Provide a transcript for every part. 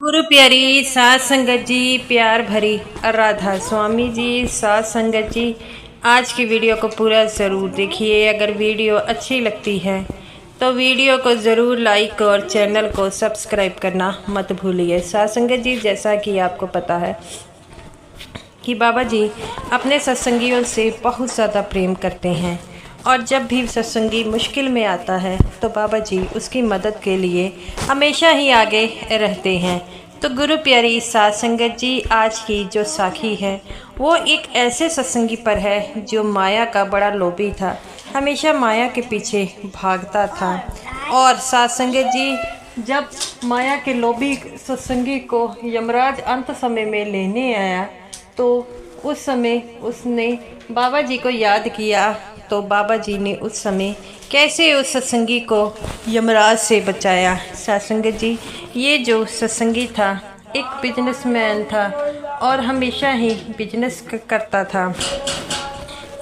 गुरु प्यारी सात संगत जी, प्यार भरी राधा स्वामी जी, सात संगत जी, आज की वीडियो को पूरा ज़रूर देखिए। अगर वीडियो अच्छी लगती है तो वीडियो को ज़रूर लाइक और चैनल को सब्सक्राइब करना मत भूलिए। सात संगत जी, जैसा कि आपको पता है कि बाबा जी अपने सत्संगियों से बहुत ज़्यादा प्रेम करते हैं और जब भी सत्संगी मुश्किल में आता है तो बाबा जी उसकी मदद के लिए हमेशा ही आगे रहते हैं। तो गुरु प्यारी सात संगत जी, आज की जो साखी है वो एक ऐसे सत्संगी पर है जो माया का बड़ा लोभी था, हमेशा माया के पीछे भागता था। और सात संगत जी, जब माया के लोभी सत्संगी को यमराज अंत समय में लेने आया तो उस समय उसने बाबा जी को याद किया। तो बाबा जी ने उस समय कैसे उस सत्संगी को यमराज से बचाया। सत्संगत जी, ये जो सत्संगी था एक बिजनेसमैन था और हमेशा ही बिजनेस करता था।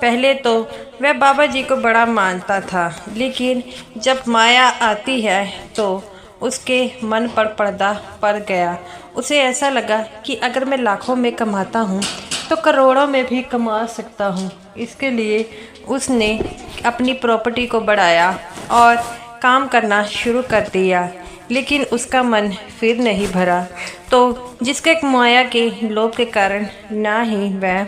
पहले तो वह बाबा जी को बड़ा मानता था, लेकिन जब माया आती है तो उसके मन पर पर्दा पड़ गया। उसे ऐसा लगा कि अगर मैं लाखों में कमाता हूँ तो करोड़ों में भी कमा सकता हूँ। इसके लिए उसने अपनी प्रॉपर्टी को बढ़ाया और काम करना शुरू कर दिया, लेकिन उसका मन फिर नहीं भरा। तो जिसके माया के लोभ के कारण ना ही वह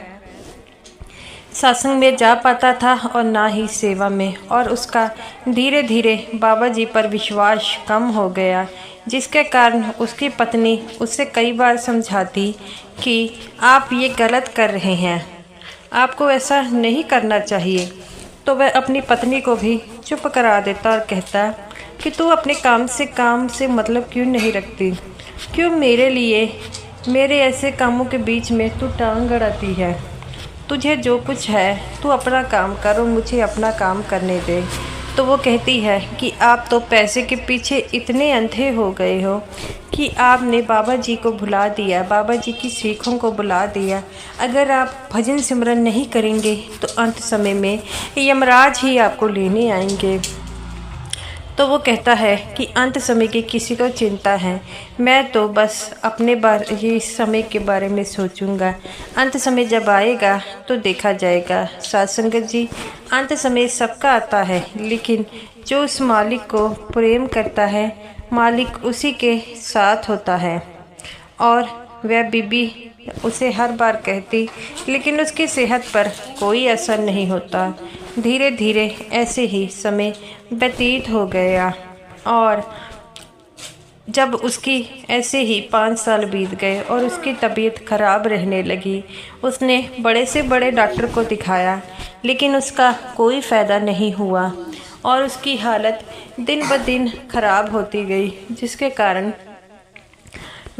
सत्संग में जा पाता था और ना ही सेवा में, और उसका धीरे धीरे बाबा जी पर विश्वास कम हो गया, जिसके कारण उसकी पत्नी उससे कई बार समझाती कि आप ये गलत कर रहे हैं, आपको ऐसा नहीं करना चाहिए। तो वह अपनी पत्नी को भी चुप करा देता और कहता कि तू अपने काम से मतलब क्यों नहीं रखती, क्यों मेरे लिए मेरे ऐसे कामों के बीच में तू टांग अड़ाती है। तुझे जो कुछ है तू अपना काम करो, मुझे अपना काम करने दे। तो वो कहती है कि आप तो पैसे के पीछे इतने अंधे हो गए हो कि आपने बाबा जी को भुला दिया, बाबा जी की सीखों को भुला दिया। अगर आप भजन सिमरन नहीं करेंगे तो अंत समय में यमराज ही आपको लेने आएंगे। तो वो कहता है कि अंत समय की किसी को चिंता है, मैं तो बस अपने बारे समय के बारे में सोचूंगा। अंत समय जब आएगा तो देखा जाएगा। सात संगत जी, अंत समय सबका आता है, लेकिन जो उस मालिक को प्रेम करता है मालिक उसी के साथ होता है। और वह बीबी उसे हर बार कहती, लेकिन उसकी सेहत पर कोई असर नहीं होता। धीरे धीरे ऐसे ही समय व्यतीत हो गया और जब उसकी ऐसे ही 5 साल बीत गए और उसकी तबीयत खराब रहने लगी। उसने बड़े से बड़े डॉक्टर को दिखाया, लेकिन उसका कोई फ़ायदा नहीं हुआ और उसकी हालत दिन ब दिन खराब होती गई, जिसके कारण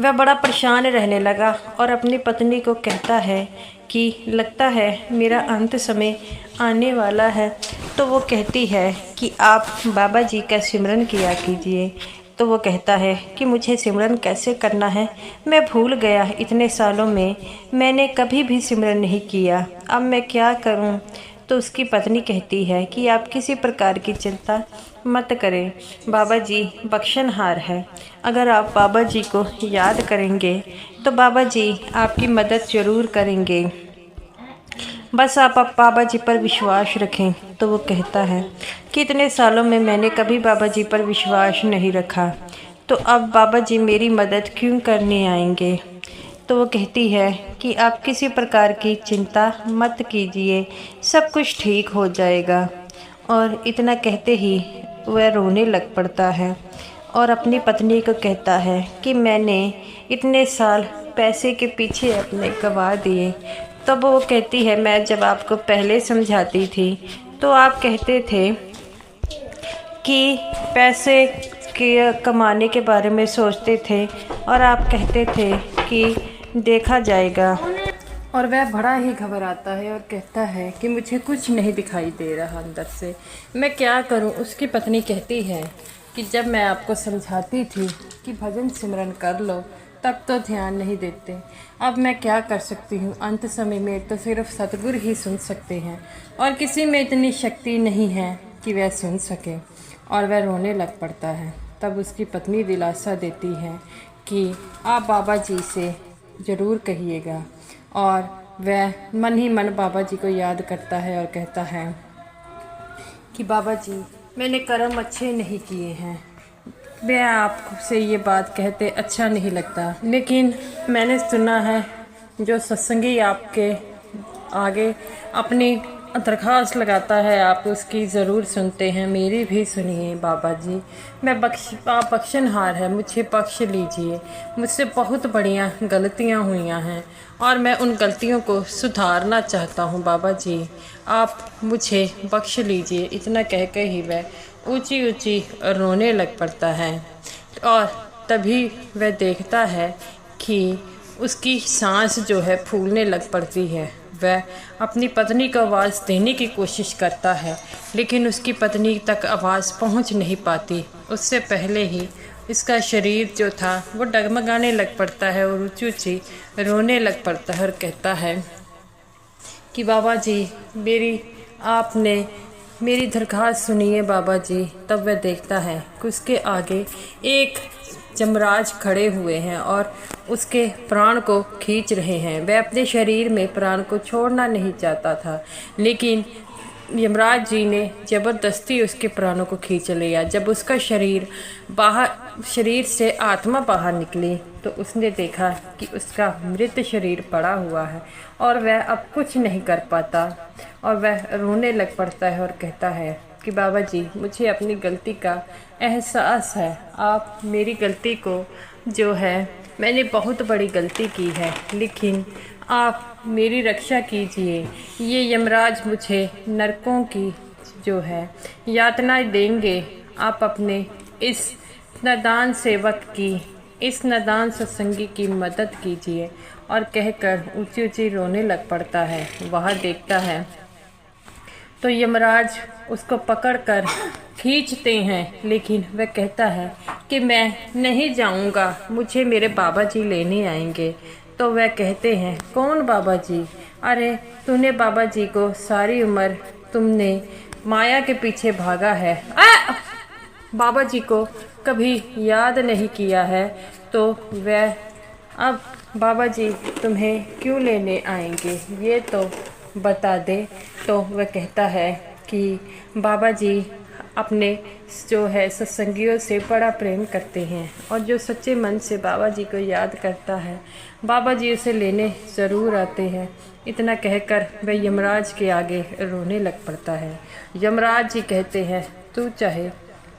वह बड़ा परेशान रहने लगा और अपनी पत्नी को कहता है कि लगता है मेरा अंत समय आने वाला है। तो वो कहती है कि आप बाबा जी का सिमरन किया कीजिए। तो वो कहता है कि मुझे सिमरन कैसे करना है, मैं भूल गया, इतने सालों में मैंने कभी भी सिमरन नहीं किया, अब मैं क्या करूं। तो उसकी पत्नी कहती है कि आप किसी प्रकार की चिंता मत करें, बाबा जी बख्शनहार है। अगर आप बाबा जी को याद करेंगे तो बाबा जी आपकी मदद ज़रूर करेंगे, बस आप बाबा जी पर विश्वास रखें। तो वो कहता है कि इतने सालों में मैंने कभी बाबा जी पर विश्वास नहीं रखा, तो अब बाबा जी मेरी मदद क्यों करने आएंगे। तो वो कहती है कि आप किसी प्रकार की चिंता मत कीजिए, सब कुछ ठीक हो जाएगा। और इतना कहते ही वह रोने लग पड़ता है और अपनी पत्नी को कहता है कि मैंने इतने साल पैसे के पीछे अपने गंवा दिए। तब वो कहती है, मैं जब आपको पहले समझाती थी तो आप कहते थे कि पैसे के कमाने के बारे में सोचते थे और आप कहते थे कि देखा जाएगा। और वह बड़ा ही घबराता है और कहता है कि मुझे कुछ नहीं दिखाई दे रहा अंदर से, मैं क्या करूं। उसकी पत्नी कहती है कि जब मैं आपको समझाती थी कि भजन सिमरन कर लो तब तो ध्यान नहीं देते, अब मैं क्या कर सकती हूँ। अंत समय में तो सिर्फ सतगुरु ही सुन सकते हैं और किसी में इतनी शक्ति नहीं है कि वह सुन सके। और वह रोने लग पड़ता है। तब उसकी पत्नी दिलासा देती है कि आप बाबा जी से ज़रूर कहिएगा। और वह मन ही मन बाबा जी को याद करता है और कहता है कि बाबा जी, मैंने कर्म अच्छे नहीं किए हैं। मैं आपसे ये बात कहते अच्छा नहीं लगता, लेकिन मैंने सुना है जो सत्संगी आपके आगे अपनी दरख्वास्त लगाता है आप उसकी ज़रूर सुनते हैं। मेरी भी सुनिए बाबा जी, आप बख्शनहार है, मुझे बख्श लीजिए। मुझसे बहुत बढ़िया गलतियां हुई हैं और मैं उन गलतियों को सुधारना चाहता हूं। बाबा जी, आप मुझे बख्श लीजिए। इतना कहकर ही वह ऊंची ऊंची रोने लग पड़ता है। और तभी वह देखता है कि उसकी सांस जो है फूलने लग पड़ती है। वह अपनी पत्नी को आवाज़ देने की कोशिश करता है, लेकिन उसकी पत्नी तक आवाज़ पहुंच नहीं पाती। उससे पहले ही इसका शरीर जो था वो डगमगाने लग पड़ता है और ऊंची ऊंची रोने लग पड़ता है और कहता है कि बाबा जी, आपने मेरी दरख्वास्त सुनिए बाबा जी। तब वह देखता है कि उसके आगे एक यमराज खड़े हुए हैं और उसके प्राण को खींच रहे हैं। वह अपने शरीर में प्राण को छोड़ना नहीं चाहता था, लेकिन यमराज जी ने ज़बरदस्ती उसके प्राणों को खींच लिया। जब उसका शरीर से आत्मा बाहर निकली तो उसने देखा कि उसका मृत शरीर पड़ा हुआ है और वह अब कुछ नहीं कर पाता और वह रोने लग पड़ता है और कहता है कि बाबा जी, मुझे अपनी गलती का एहसास है। आप मेरी गलती को जो है, मैंने बहुत बड़ी गलती की है, लेकिन आप मेरी रक्षा कीजिए। ये यमराज मुझे नरकों की जो है यातनाएं देंगे। आप अपने इस नादान सेवक की, इस नादान सत्संगी की मदद कीजिए। और कहकर ऊंची ऊंची रोने लग पड़ता है। वह देखता है तो यमराज उसको पकड़कर खींचते हैं, लेकिन वह कहता है कि मैं नहीं जाऊंगा, मुझे मेरे बाबा जी लेने आएंगे। तो वह कहते हैं, कौन बाबा जी? अरे तूने बाबा जी को सारी उम्र तुमने माया के पीछे भागा है, बाबा जी को कभी याद नहीं किया है, तो वह अब बाबा जी तुम्हें क्यों लेने आएंगे ये तो बता दे। तो वह कहता है कि बाबा जी अपने जो है सत्संगियों से बड़ा प्रेम करते हैं और जो सच्चे मन से बाबा जी को याद करता है, बाबा जी उसे लेने ज़रूर आते हैं। इतना कहकर वह यमराज के आगे रोने लग पड़ता है। यमराज जी कहते हैं, तू चाहे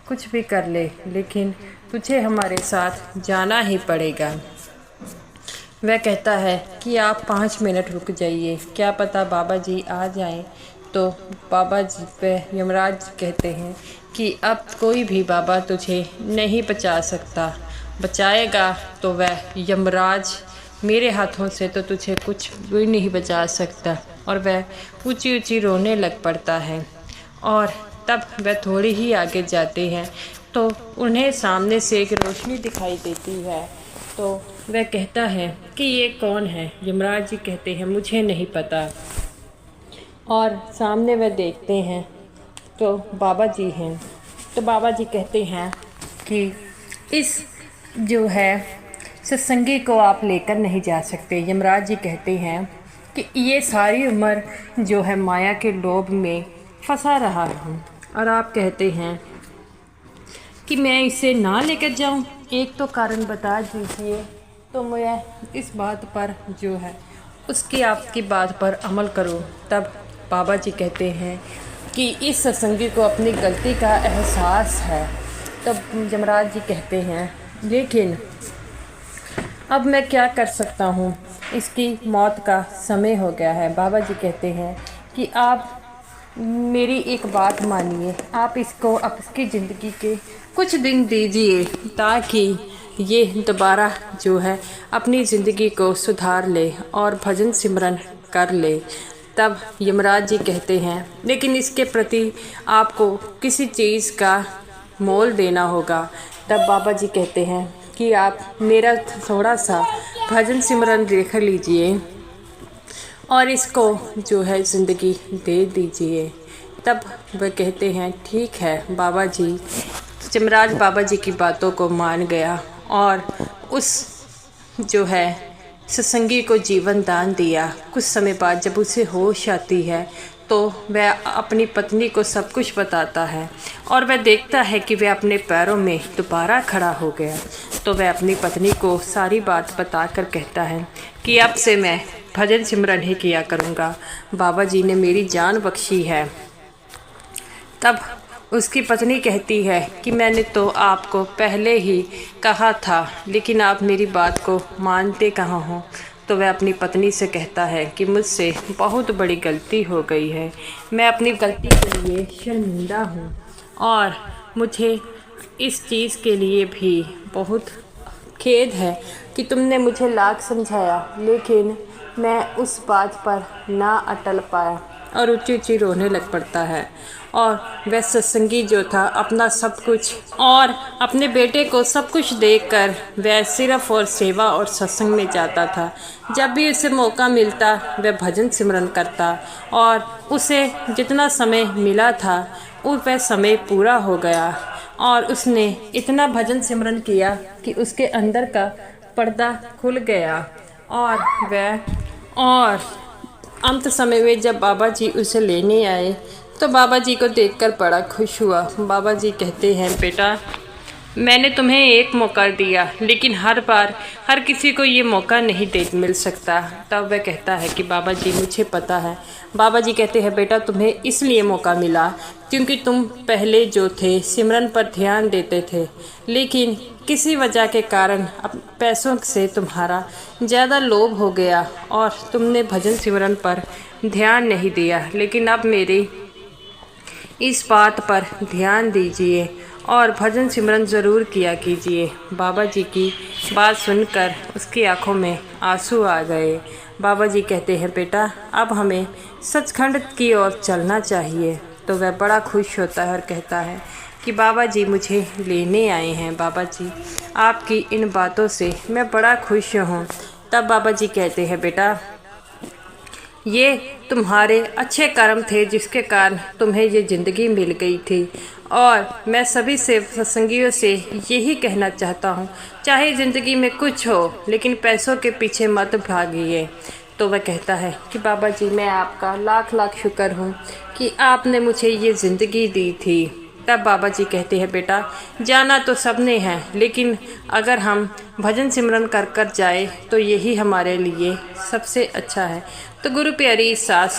कुछ भी कर ले, लेकिन तुझे हमारे साथ जाना ही पड़ेगा। वह कहता है कि आप 5 मिनट रुक जाइए, क्या पता बाबा जी आ जाएं। तो बाबा जी पे यमराज कहते हैं कि अब कोई भी बाबा तुझे नहीं बचा सकता, बचाएगा तो वह यमराज, मेरे हाथों से तो तुझे कुछ भी नहीं बचा सकता। और वह ऊंची ऊंची रोने लग पड़ता है। और तब वह थोड़ी ही आगे जाते हैं तो उन्हें सामने से एक रोशनी दिखाई देती है। तो वह कहता है कि ये कौन है? यमराज जी कहते हैं, मुझे नहीं पता। और सामने वह देखते हैं तो बाबा जी हैं। तो बाबा जी कहते हैं कि इस जो है सत्संगी को आप लेकर नहीं जा सकते। यमराज जी कहते हैं कि ये सारी उम्र जो है माया के लोभ में फंसा रहा हूँ, और आप कहते हैं कि मैं इसे ना लेकर जाऊँ। एक तो कारण बता दीजिए, तो मैं इस बात पर जो है उसकी आपकी बात पर अमल करूँ। तब बाबा जी कहते हैं कि इस सत्संगी को अपनी गलती का एहसास है। तब यमराज जी कहते हैं, लेकिन अब मैं क्या कर सकता हूँ, इसकी मौत का समय हो गया है। बाबा जी कहते हैं कि आप मेरी एक बात मानिए, आप इसको अब इसकी ज़िंदगी के कुछ दिन दीजिए ताकि ये दोबारा जो है अपनी ज़िंदगी को सुधार ले और भजन सिमरन कर ले। तब यमराज जी कहते हैं, लेकिन इसके प्रति आपको किसी चीज़ का मोल देना होगा। तब बाबा जी कहते हैं कि आप मेरा थोड़ा सा भजन सिमरन देख लीजिए और इसको जो है ज़िंदगी दे दीजिए। तब वह कहते हैं, ठीक है बाबा जी। यमराज बाबा जी की बातों को मान गया और उस जो है सत्संगी को जीवन दान दिया। कुछ समय बाद जब उसे होश आती है तो वह अपनी पत्नी को सब कुछ बताता है और वह देखता है कि वह अपने पैरों में दोबारा खड़ा हो गया। तो वह अपनी पत्नी को सारी बात बताकर कहता है कि अब से मैं भजन सिमरन ही किया करूँगा, बाबा जी ने मेरी जान बख्शी है। तब उसकी पत्नी कहती है कि मैंने तो आपको पहले ही कहा था, लेकिन आप मेरी बात को मानते कहाँ हो। तो वह अपनी पत्नी से कहता है कि मुझसे बहुत बड़ी गलती हो गई है, मैं अपनी गलती के लिए शर्मिंदा हूँ और मुझे इस चीज़ के लिए भी बहुत खेद है कि तुमने मुझे लाख समझाया, लेकिन मैं उस बात पर ना अटल पाया। और ऊँची ऊँची रोने लग पड़ता है। और वह सत्संगी जो था अपना सब कुछ और अपने बेटे को सब कुछ देकर वह सिर्फ और सेवा और सत्संग में जाता था। जब भी उसे मौका मिलता वह भजन सिमरन करता और उसे जितना समय मिला था वह समय पूरा हो गया और उसने इतना भजन सिमरन किया कि उसके अंदर का पर्दा खुल गया। और अंत समय में जब बाबा जी उसे लेने आए तो बाबा जी को देखकर बड़ा खुश हुआ। बाबा जी कहते हैं, बेटा मैंने तुम्हें एक मौका दिया, लेकिन हर बार हर किसी को ये मौका नहीं मिल सकता। तब वह कहता है कि बाबा जी मुझे पता है। बाबा जी कहते हैं, बेटा तुम्हें इसलिए मौका मिला क्योंकि तुम पहले जो थे सिमरन पर ध्यान देते थे, लेकिन किसी वजह के कारण अब पैसों से तुम्हारा ज़्यादा लोभ हो गया और तुमने भजन सिमरन पर ध्यान नहीं दिया। लेकिन अब मेरी इस बात पर ध्यान दीजिए और भजन सिमरन ज़रूर किया कीजिए। बाबा जी की बात सुनकर उसकी आंखों में आंसू आ गए। बाबा जी कहते हैं, बेटा अब हमें सचखंड की ओर चलना चाहिए। तो वह बड़ा खुश होता है और कहता है कि बाबा जी मुझे लेने आए हैं। बाबा जी आपकी इन बातों से मैं बड़ा खुश हूँ। तब बाबा जी कहते हैं, बेटा ये तुम्हारे अच्छे कर्म थे जिसके कारण तुम्हें ये ज़िंदगी मिल गई थी और मैं सभी से सत्संगियों से यही कहना चाहता हूँ, चाहे ज़िंदगी में कुछ हो लेकिन पैसों के पीछे मत भागिए। तो वह कहता है कि बाबा जी मैं आपका लाख लाख शुक्र हूँ कि आपने मुझे ये ज़िंदगी दी थी। तब बाबा जी कहते हैं, बेटा जाना तो सबने है, लेकिन अगर हम भजन सिमरन कर कर जाए तो यही हमारे लिए सबसे अच्छा है। तो गुरु प्यारी साध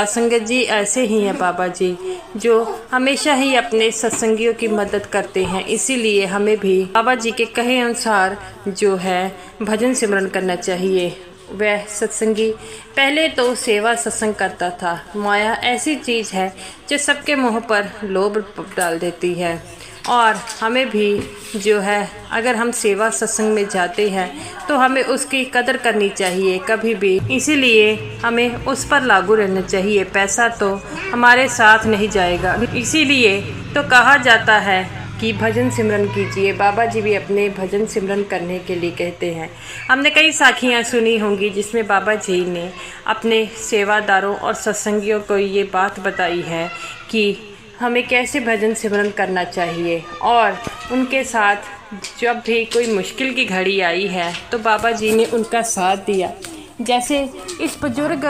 संगत जी ऐसे ही हैं बाबा जी, जो हमेशा ही अपने सत्संगियों की मदद करते हैं। इसीलिए हमें भी बाबा जी के कहे अनुसार जो है भजन सिमरन करना चाहिए। वह सत्संगी पहले तो सेवा सत्संग करता था। माया ऐसी चीज़ है जो सबके मुंह पर लोभ डाल देती है और हमें भी जो है अगर हम सेवा सत्संग में जाते हैं तो हमें उसकी कदर करनी चाहिए कभी भी। इसीलिए हमें उस पर लागू रहना चाहिए। पैसा तो हमारे साथ नहीं जाएगा, इसीलिए तो कहा जाता है कि भजन सिमरन कीजिए। बाबा जी भी अपने भजन सिमरन करने के लिए कहते हैं। हमने कई साखियाँ सुनी होंगी जिसमें बाबा जी ने अपने सेवादारों और सत्संगियों को ये बात बताई है कि हमें कैसे भजन सिमरन करना चाहिए। और उनके साथ जब भी कोई मुश्किल की घड़ी आई है तो बाबा जी ने उनका साथ दिया। जैसे इस बुजुर्ग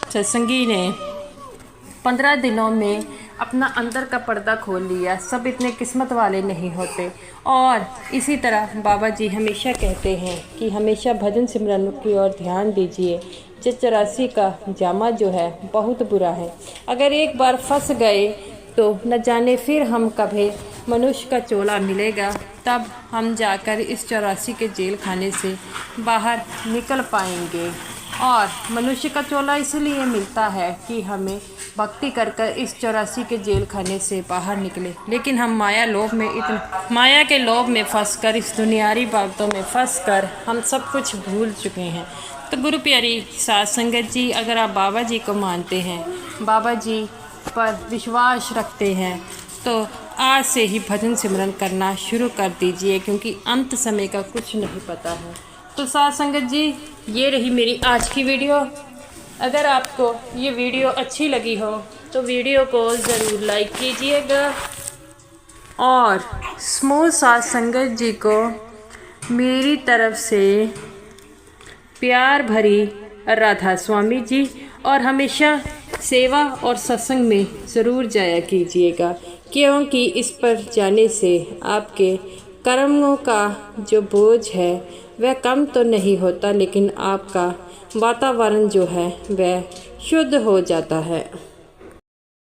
सत्संगी ने 15 दिनों में अपना अंदर का पर्दा खोल लिया। सब इतने किस्मत वाले नहीं होते। और इसी तरह बाबा जी हमेशा कहते हैं कि हमेशा भजन सिमरन की ओर ध्यान दीजिए। जो 84 का जामा जो है बहुत बुरा है, अगर एक बार फंस गए तो न जाने फिर हम कभी मनुष्य का चोला मिलेगा, तब हम जाकर इस 84 के जेल खाने से बाहर निकल पाएंगे। और मनुष्य का चोला इसलिए मिलता है कि हमें भक्ति कर कर इस 84 के जेल खाने से बाहर निकले। लेकिन हम माया के लोभ में फंसकर, इस दुनियारी बातों में फंसकर हम सब कुछ भूल चुके हैं। तो गुरु प्यारी साध संगत जी, अगर आप बाबा जी को मानते हैं, बाबा जी पर विश्वास रखते हैं, तो आज से ही भजन सिमरन करना शुरू कर दीजिए, क्योंकि अंत समय का कुछ नहीं पता है। तो साध संगत जी, ये रही मेरी आज की वीडियो। अगर आपको ये वीडियो अच्छी लगी हो तो वीडियो को ज़रूर लाइक कीजिएगा और समूह साध संगत जी को मेरी तरफ से प्यार भरी राधा स्वामी जी। और हमेशा सेवा और सत्संग में ज़रूर जाया कीजिएगा, क्योंकि इस पर जाने से आपके कर्मों का जो बोझ है वह कम तो नहीं होता, लेकिन आपका वातावरण जो है वह शुद्ध हो जाता है।